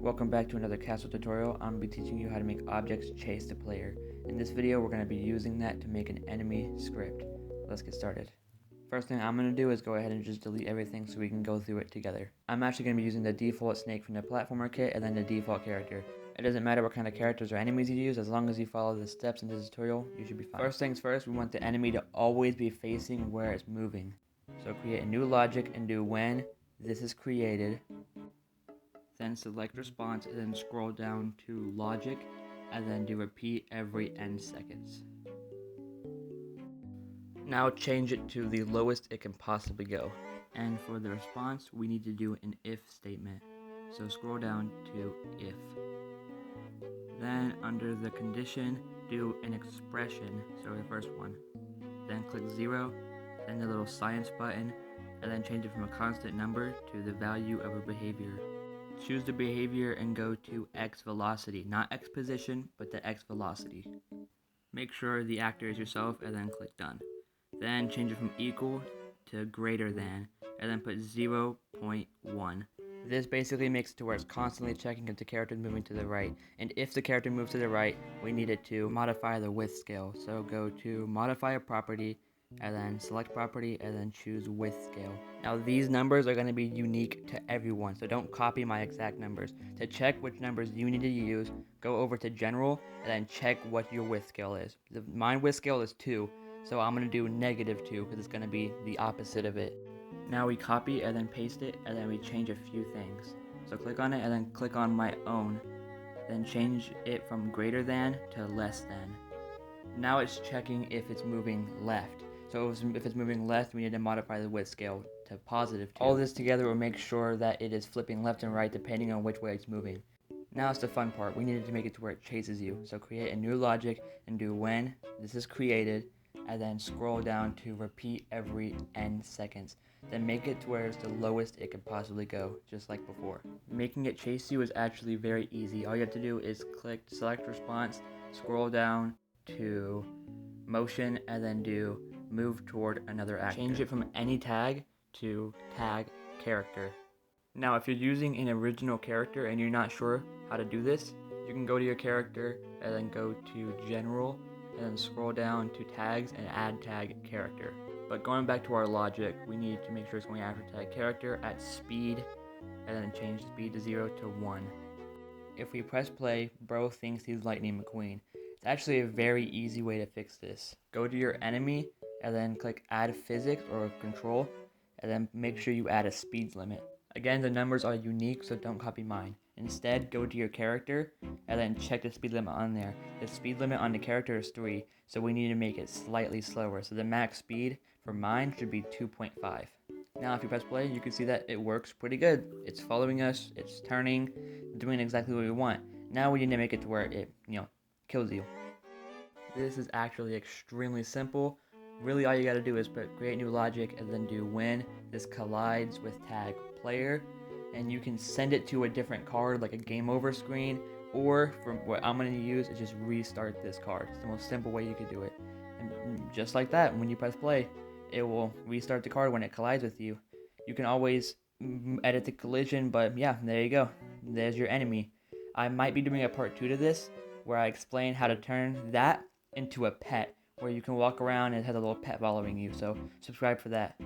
Welcome back to another castle tutorial. I'm going to be teaching you how to make objects chase the player. In this video, we're going to be using that to make an enemy script. Let's get started. First thing I'm going to do is go ahead and just delete everything so we can go through it together. I'm actually going to be using the default snake from the platformer kit and then the default character. It doesn't matter what kind of characters or enemies you use, as long as you follow the steps in this tutorial, you should be fine. First things first, we want the enemy to always be facing where it's moving. So create a new logic and do when this is created. Then select response and then scroll down to logic and then do repeat every n seconds. Now change it to the lowest it can possibly go. And for the response, we need to do an if statement. So scroll down to if. Then under the condition, do an expression, so the first one. Then click 0, then the little science button, and then change it from a constant number to the value of a behavior. Choose the behavior and go to X velocity, not X position, but the X velocity. Make sure the actor is yourself and then click done. Then change it from equal to greater than, and then put 0.1. This basically makes it to where it's constantly checking if the character is moving to the right, and if the character moves to the right, we need it to modify the width scale. So go to modify a property, and then select property, and then choose width scale. Now these numbers are going to be unique to everyone, so don't copy my exact numbers. To check which numbers you need to use, go over to general, and then check what your width scale is. My width scale is 2, so I'm going to do -2 because it's going to be the opposite of it. Now we copy and then paste it, and then we change a few things. So click on it and then click on my own, then change it from greater than to less than. Now it's checking if it's moving left. So if it's moving left, we need to modify the width scale to +2. All this together will make sure that it is flipping left and right depending on which way it's moving. Now it's the fun part. We needed to make it to where it chases you. So create a new logic and do when this is created, and then scroll down to repeat every n seconds. Then make it to where it's the lowest it can possibly go, just like before. Making it chase you is actually very easy. All you have to do is click select response, scroll down to motion, and then do move toward another actor. Change it from any tag to tag character. Now if you're using an original character and you're not sure how to do this, you can go to your character and then go to general and then scroll down to tags and add tag character. But going back to our logic, we need to make sure it's going after tag character at speed and then change speed to 0 to 1. If we press play, bro thinks he's Lightning McQueen. It's actually a very easy way to fix this. Go to your enemy and then click add physics or control, and then make sure you add a speed limit. Again, the numbers are unique, so don't copy mine. Instead, go to your character and then check the speed limit on there. The speed limit on the character is 3, so we need to make it slightly slower. So the max speed for mine should be 2.5. Now if you press play, you can see that it works pretty good. It's following us, it's turning, doing exactly what we want. Now we need to make it to where it, kills you. This is actually extremely simple. Really all you gotta do is create new logic and then do when this collides with tag player, and you can send it to a different card like a game over screen, or from what I'm going to use is just restart this card. It's the most simple way you could do it. And just like that, when you press play, it will restart the card when it collides with you. You can always edit the collision, but yeah, there you go. There's your enemy. I might be doing a part 2 to this where I explain how to turn that into a pet, where you can walk around and it has a little pet following you, so subscribe for that.